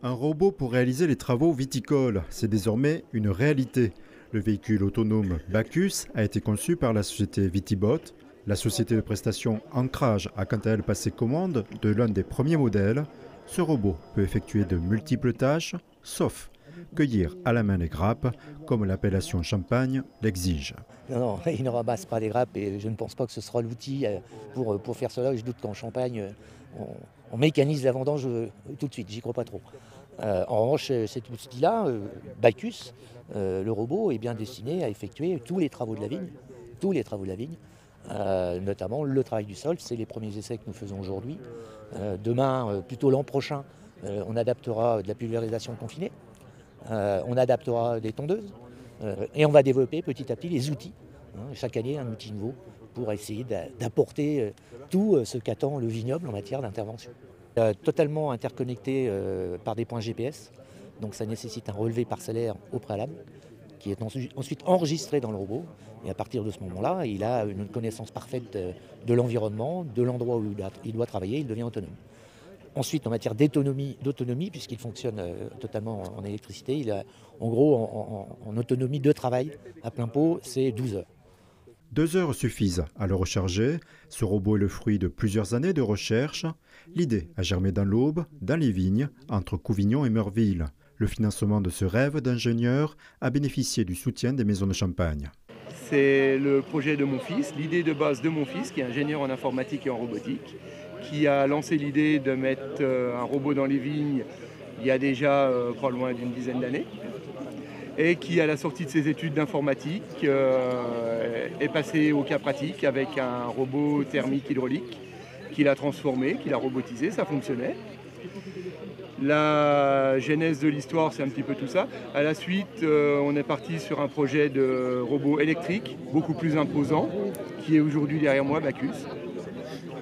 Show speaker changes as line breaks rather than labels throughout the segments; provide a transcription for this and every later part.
Un robot pour réaliser les travaux viticoles, c'est désormais une réalité. Le véhicule autonome Bacchus a été conçu par la société Vitibot. La société de prestation Ancrage a quant à elle passé commande de l'un des premiers modèles. Ce robot peut effectuer de multiples tâches, sauf cueillir à la main les grappes, comme l'appellation champagne l'exige.
Non, il ne ramasse pas les grappes et je ne pense pas que ce sera l'outil pour faire cela. Je doute qu'en Champagne, on mécanise la vendange tout de suite, j'y crois pas trop. En revanche, cet outil-là, Bacchus, le robot, est bien destiné à effectuer tous les travaux de la vigne, notamment le travail du sol. C'est les premiers essais que nous faisons aujourd'hui. Demain, plutôt l'an prochain, on adaptera de la pulvérisation confinée, on adaptera des tondeuses et on va développer petit à petit les outils. Chaque année, un outil nouveau pour essayer d'apporter tout ce qu'attend le vignoble en matière d'intervention. Totalement interconnecté par des points GPS, donc ça nécessite un relevé parcellaire au préalable qui est ensuite enregistré dans le robot, et à partir de ce moment-là, il a une connaissance parfaite de l'environnement, de l'endroit où il doit travailler, il devient autonome. Ensuite, en matière d'autonomie, puisqu'il fonctionne totalement en électricité, il a, en gros, en autonomie de travail à plein pot, c'est 12 heures.
2 heures suffisent à le recharger. Ce robot est le fruit de plusieurs années de recherche. L'idée a germé dans l'Aube, dans les vignes, entre Couvignon et Meurville. Le financement de ce rêve d'ingénieur a bénéficié du soutien des maisons de Champagne.
C'est le projet de mon fils, l'idée de base de mon fils, qui est ingénieur en informatique et en robotique, qui a lancé l'idée de mettre un robot dans les vignes il y a déjà pas loin d'une dizaine d'années, et qui, à la sortie de ses études d'informatique, est passé au cas pratique avec un robot thermique hydraulique qu'il a transformé, qu'il a robotisé, ça fonctionnait. La genèse de l'histoire, c'est un petit peu tout ça. À la suite, on est parti sur un projet de robot électrique, beaucoup plus imposant, qui est aujourd'hui derrière moi, Bacchus.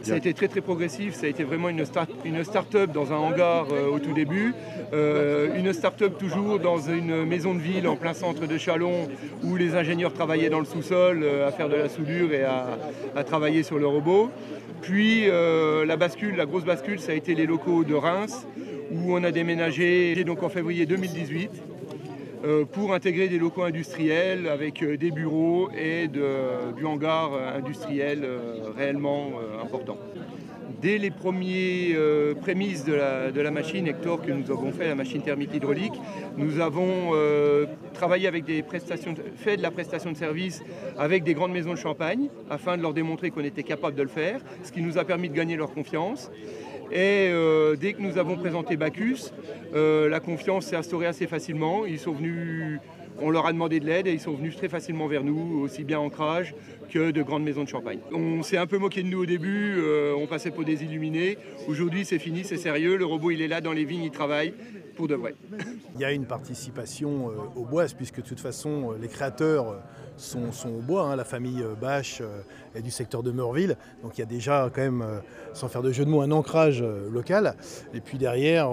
Ça a été très très progressif, ça a été vraiment une start-up dans un hangar au tout début, une start-up toujours dans une maison de ville en plein centre de Châlons où les ingénieurs travaillaient dans le sous-sol à faire de la soudure et à travailler sur le robot. Puis la grosse bascule, ça a été les locaux de Reims où on a déménagé donc en février 2018 pour intégrer des locaux industriels avec des bureaux et du hangar industriel réellement important. Dès les premiers prémices de la machine Hector que nous avons fait, la machine thermique hydraulique, nous avons travaillé avec fait de la prestation de service avec des grandes maisons de Champagne afin de leur démontrer qu'on était capable de le faire, ce qui nous a permis de gagner leur confiance. Et dès que nous avons présenté Bacchus, la confiance s'est instaurée assez facilement. On leur a demandé de l'aide et ils sont venus très facilement vers nous, aussi bien Ancrage que de grandes maisons de Champagne. On s'est un peu moqué de nous au début, on passait pour des illuminés. Aujourd'hui, c'est fini, c'est sérieux. Le robot, il est là dans les vignes, il travaille pour de vrai.
Il y a une participation au bois, puisque de toute façon, les créateurs sont au bois. La famille Bach est du secteur de Meurville. Donc il y a déjà quand même, sans faire de jeu de mots, un ancrage local. Et puis derrière,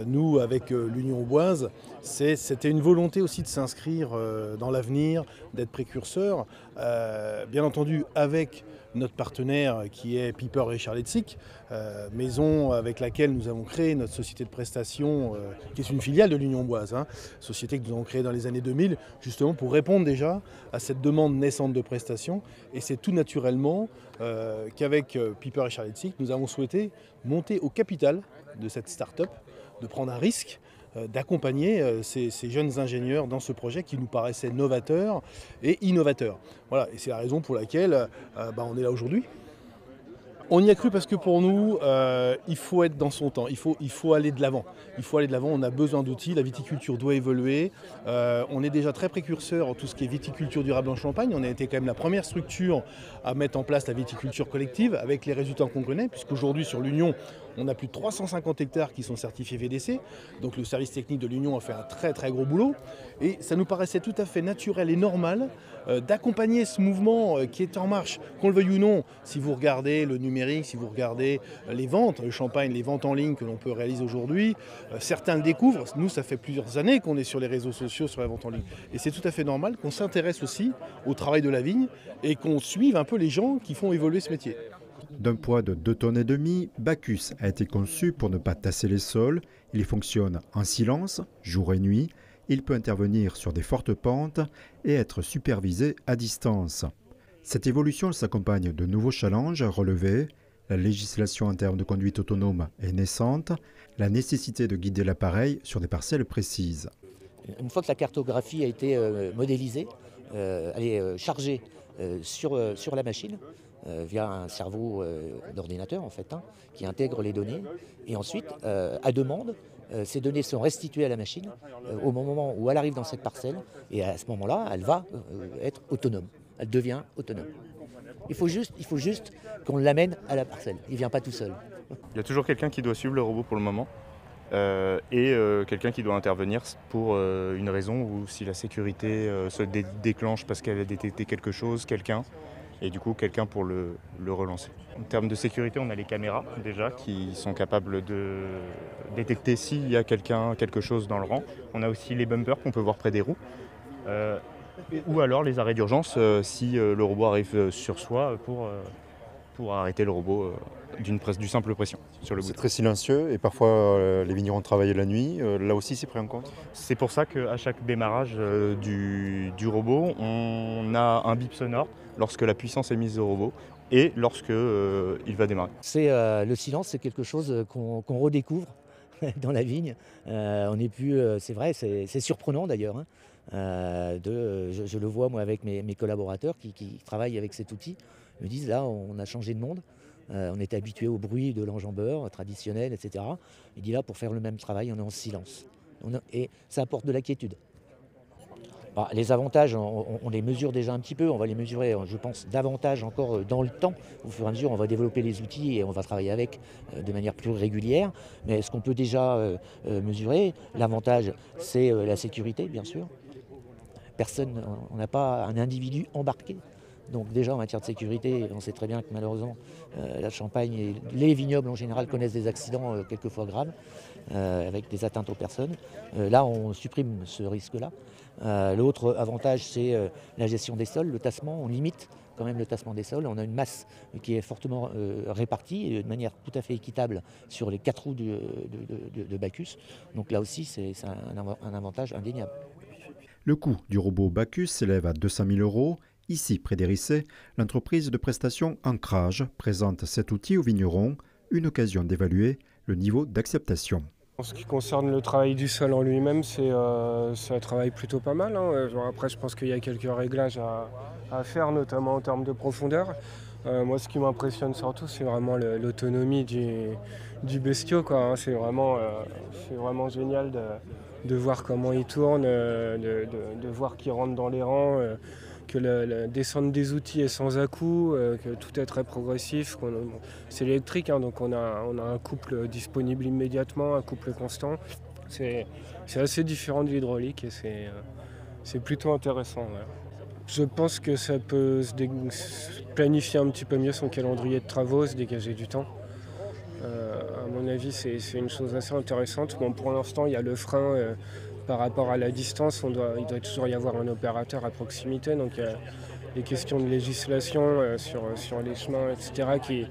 nous, avec l'Union Auboise, c'était une volonté aussi de s'inscrire dans l'avenir, d'être précurseur. Bien entendu, avec notre partenaire qui est Piper Richard Leipzig, maison avec laquelle nous avons créé notre société de prestation, qui est une filiale de l'Union Auboise, société que nous avons créée dans les années 2000, justement pour répondre déjà à cette demande naissante de prestation. Et c'est tout naturellement qu'avec Piper Richard Leipzig, nous avons souhaité monter au capital de cette start-up, de prendre un risque, d'accompagner ces jeunes ingénieurs dans ce projet qui nous paraissait novateur et innovateur. Voilà, et c'est la raison pour laquelle on est là aujourd'hui. On y a cru parce que pour nous, il faut être dans son temps, il faut aller de l'avant. Il faut aller de l'avant, on a besoin d'outils, la viticulture doit évoluer. On est déjà très précurseur en tout ce qui est viticulture durable en Champagne. On a été quand même la première structure à mettre en place la viticulture collective avec les résultats qu'on connaît, puisqu'aujourd'hui sur l'Union, on a plus de 350 hectares qui sont certifiés VDC. Donc le service technique de l'Union a fait un très très gros boulot. Et ça nous paraissait tout à fait naturel et normal d'accompagner ce mouvement qui est en marche, qu'on le veuille ou non. Si vous regardez le numérique, si vous regardez les ventes, le Champagne, les ventes en ligne que l'on peut réaliser aujourd'hui, certains le découvrent. Nous, ça fait plusieurs années qu'on est sur les réseaux sociaux, sur la vente en ligne. Et c'est tout à fait normal qu'on s'intéresse aussi au travail de la vigne et qu'on suive un peu les gens qui font évoluer ce métier.
D'un poids de 2,5 tonnes, Bacchus a été conçu pour ne pas tasser les sols. Il fonctionne en silence, jour et nuit. Il peut intervenir sur des fortes pentes et être supervisé à distance. Cette évolution s'accompagne de nouveaux challenges à relever. La législation en termes de conduite autonome est naissante. La nécessité de guider l'appareil sur des parcelles précises.
Une fois que la cartographie a été modélisée, elle est chargée sur la machine via un cerveau d'ordinateur en fait, qui intègre les données. Et ensuite, à demande, ces données sont restituées à la machine au moment où elle arrive dans cette parcelle. Et à ce moment-là, elle va être autonome. Elle devient autonome. Il faut juste qu'on l'amène à la parcelle. Il ne vient pas tout seul.
Il y a toujours quelqu'un qui doit suivre le robot pour le moment. Quelqu'un qui doit intervenir pour une raison ou si la sécurité se déclenche parce qu'elle a détecté quelque chose, quelqu'un pour le relancer. En termes de sécurité, on a les caméras déjà qui sont capables de détecter s'il y a quelque chose dans le rang. On a aussi les bumpers qu'on peut voir près des roues. Ou alors les arrêts d'urgence si le robot arrive sur soi pour arrêter le robot du simple pression sur le bout.
C'est très silencieux et parfois les vignerons travaillent la nuit. Là aussi, c'est pris en compte.
C'est pour ça qu'à chaque démarrage du robot, on a un bip sonore lorsque la puissance est mise au robot et lorsque il va démarrer.
Le silence, c'est quelque chose qu'on redécouvre dans la vigne. On n'est plus, c'est vrai, c'est surprenant d'ailleurs. Je le vois moi avec mes collaborateurs qui travaillent avec cet outil. Ils me disent là, on a changé de monde. On était habitué au bruit de l'enjambeur traditionnel, etc. Il dit là, pour faire le même travail, on est en silence. Et ça apporte de la quiétude. Les avantages, on les mesure déjà un petit peu. On va les mesurer, je pense, davantage encore dans le temps. Au fur et à mesure, on va développer les outils et on va travailler avec de manière plus régulière. Mais ce qu'on peut déjà mesurer, l'avantage, c'est la sécurité, bien sûr. On n'a pas un individu embarqué. Donc déjà en matière de sécurité, on sait très bien que malheureusement la Champagne et les vignobles en général connaissent des accidents quelquefois graves avec des atteintes aux personnes. Là on supprime ce risque-là. L'autre avantage c'est la gestion des sols, le tassement, on limite quand même le tassement des sols. On a une masse qui est fortement répartie de manière tout à fait équitable sur les 4 roues de Bacchus. Donc là aussi c'est un avantage indéniable.
Le coût du robot Bacchus s'élève à 200 000 €. Ici, près d'Hérissé, l'entreprise de prestation Ancrage présente cet outil aux vignerons, une occasion d'évaluer le niveau d'acceptation.
En ce qui concerne le travail du sol en lui-même, c'est un travail plutôt pas mal. Après, je pense qu'il y a quelques réglages à faire, notamment en termes de profondeur. Moi, ce qui m'impressionne surtout, c'est vraiment l'autonomie du bestiau, quoi. C'est vraiment génial de voir comment il tourne, de voir qu'il rentre dans les rangs. Que la descente des outils est sans à-coups, que tout est très progressif. C'est électrique, donc on a un couple disponible immédiatement, un couple constant. C'est assez différent de l'hydraulique et c'est plutôt intéressant. Ouais. Je pense que ça peut planifier un petit peu mieux son calendrier de travaux, se dégager du temps. À mon avis, c'est une chose assez intéressante. Bon, pour l'instant, il y a le frein. Par rapport à la distance, il doit toujours y avoir un opérateur à proximité. Donc il y a des questions de législation sur les chemins, etc.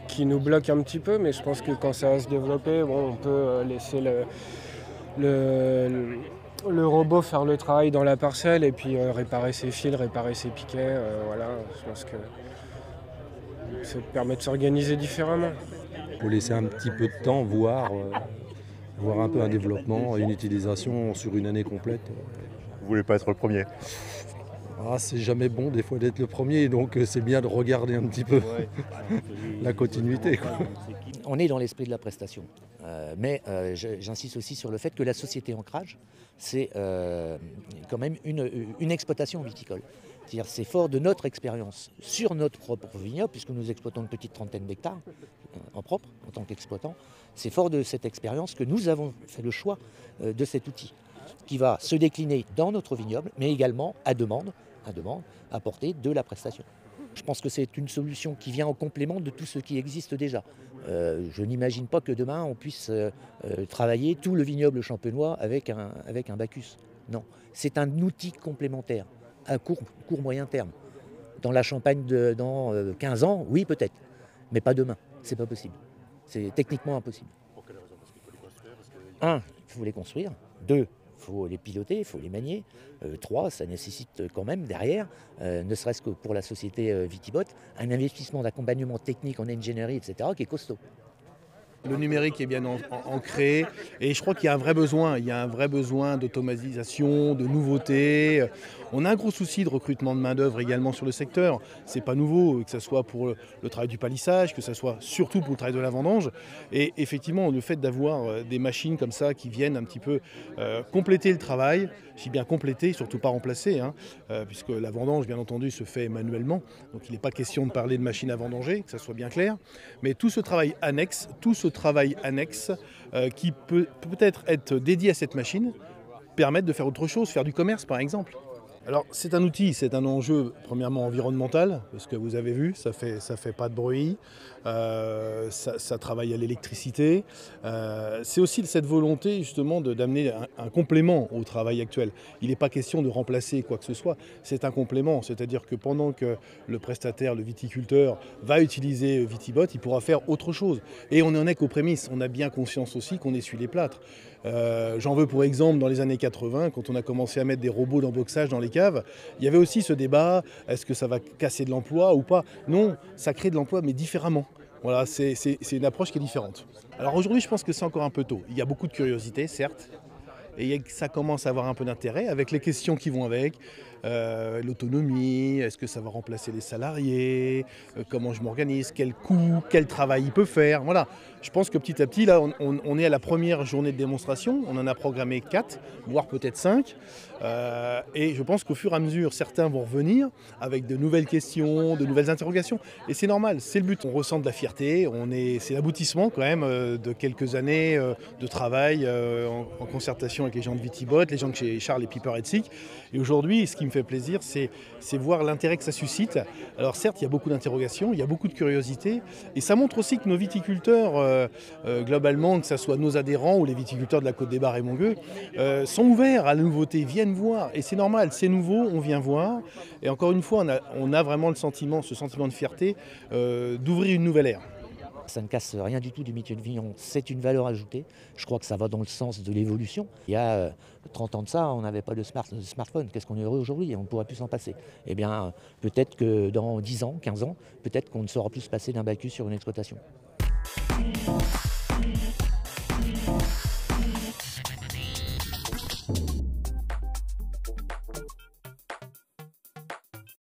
qui nous bloquent un petit peu. Mais je pense que quand ça va se développer, on peut laisser le robot faire le travail dans la parcelle et puis réparer ses fils, réparer ses piquets. Voilà, je pense que ça permet de s'organiser différemment.
Il faut laisser un petit peu de temps, voir un peu un développement, une utilisation sur une année complète.
Vous voulez pas être le premier?
C'est jamais bon des fois d'être le premier, donc c'est bien de regarder un petit peu la continuité, quoi.
On est dans l'esprit de la prestation, mais j'insiste aussi sur le fait que la société Ancrage, c'est quand même une exploitation viticole. C'est-à-dire c'est fort de notre expérience sur notre propre vignoble, puisque nous exploitons une petite trentaine d'hectares en propre, en tant qu'exploitant. C'est fort de cette expérience que nous avons fait le choix de cet outil, qui va se décliner dans notre vignoble, mais également à demande, apporter de la prestation. Je pense que c'est une solution qui vient en complément de tout ce qui existe déjà. Je n'imagine pas que demain on puisse travailler tout le vignoble champenois avec un Bacchus. Non, c'est un outil complémentaire à court moyen terme. Dans la Champagne dans 15 ans, oui peut-être. mais pas demain. C'est pas possible. C'est techniquement impossible.
Pour quelle raison? Parce qu'il faut les construire.
Un, il faut les construire. Deux, il faut les piloter, il faut les manier. Trois, ça nécessite quand même derrière, ne serait-ce que pour la société Vitibot, un investissement d'accompagnement technique en ingénierie, etc., qui est costaud.
Le numérique est bien ancré et je crois qu'il y a un vrai besoin. Il y a un vrai besoin d'automatisation, de nouveautés. On a un gros souci de recrutement de main-d'œuvre également sur le secteur. C'est pas nouveau, que ce soit pour le travail du palissage, que ce soit surtout pour le travail de la vendange. Et effectivement, le fait d'avoir des machines comme ça qui viennent un petit peu compléter le travail, je dis bien compléter, surtout pas remplacer, puisque la vendange, bien entendu, se fait manuellement. Donc il n'est pas question de parler de machine à vendanger, que ça soit bien clair. Mais tout ce travail annexe, qui peut peut-être être dédié à cette machine, permettre de faire autre chose, faire du commerce par exemple. Alors c'est un outil, c'est un enjeu premièrement environnemental, parce que vous avez vu, ça fait pas de bruit, ça travaille à l'électricité. C'est aussi cette volonté justement d'amener un complément au travail actuel. Il n'est pas question de remplacer quoi que ce soit, c'est un complément, c'est-à-dire que pendant que le prestataire, le viticulteur va utiliser Vitibot, il pourra faire autre chose. Et on n'en est qu'aux prémices, on a bien conscience aussi qu'on essuie les plâtres. J'en veux pour exemple dans les années 80, quand on a commencé à mettre des robots d'emboxage dans les caves, il y avait aussi ce débat, est-ce que ça va casser de l'emploi ou pas? Non, ça crée de l'emploi mais différemment. Voilà, c'est une approche qui est différente. Alors aujourd'hui je pense que c'est encore un peu tôt. Il y a beaucoup de curiosité certes, et ça commence à avoir un peu d'intérêt avec les questions qui vont avec. L'autonomie, est-ce que ça va remplacer les salariés, comment je m'organise, quel coût, quel travail il peut faire. Voilà, je pense que petit à petit, là, on est à la première journée de démonstration, on en a programmé 4, voire peut-être 5, et je pense qu'au fur et à mesure, certains vont revenir avec de nouvelles questions, de nouvelles interrogations, et c'est normal, c'est le but. On ressent de la fierté, c'est l'aboutissement quand même de quelques années de travail en concertation avec les gens de Vitibot, les gens de chez Charles et Piper Edsik, et aujourd'hui, ce qui me fait plaisir, c'est voir l'intérêt que ça suscite. Alors certes, il y a beaucoup d'interrogations, il y a beaucoup de curiosité, et ça montre aussi que nos viticulteurs, globalement, que ce soit nos adhérents ou les viticulteurs de la Côte des Bar et Mongueux, sont ouverts à la nouveauté, viennent voir, et c'est normal, c'est nouveau, on vient voir, et encore une fois, on a vraiment ce sentiment de fierté d'ouvrir une nouvelle ère.
Ça ne casse rien du tout du métier de vigneron, c'est une valeur ajoutée. Je crois que ça va dans le sens de l'évolution. Il y a 30 ans de ça, on n'avait pas de smartphone. Qu'est-ce qu'on est heureux aujourd'hui, on ne pourra plus s'en passer. Eh bien, peut-être que dans 10 ans, 15 ans, peut-être qu'on ne saura plus se passer d'un Bacchus sur une exploitation.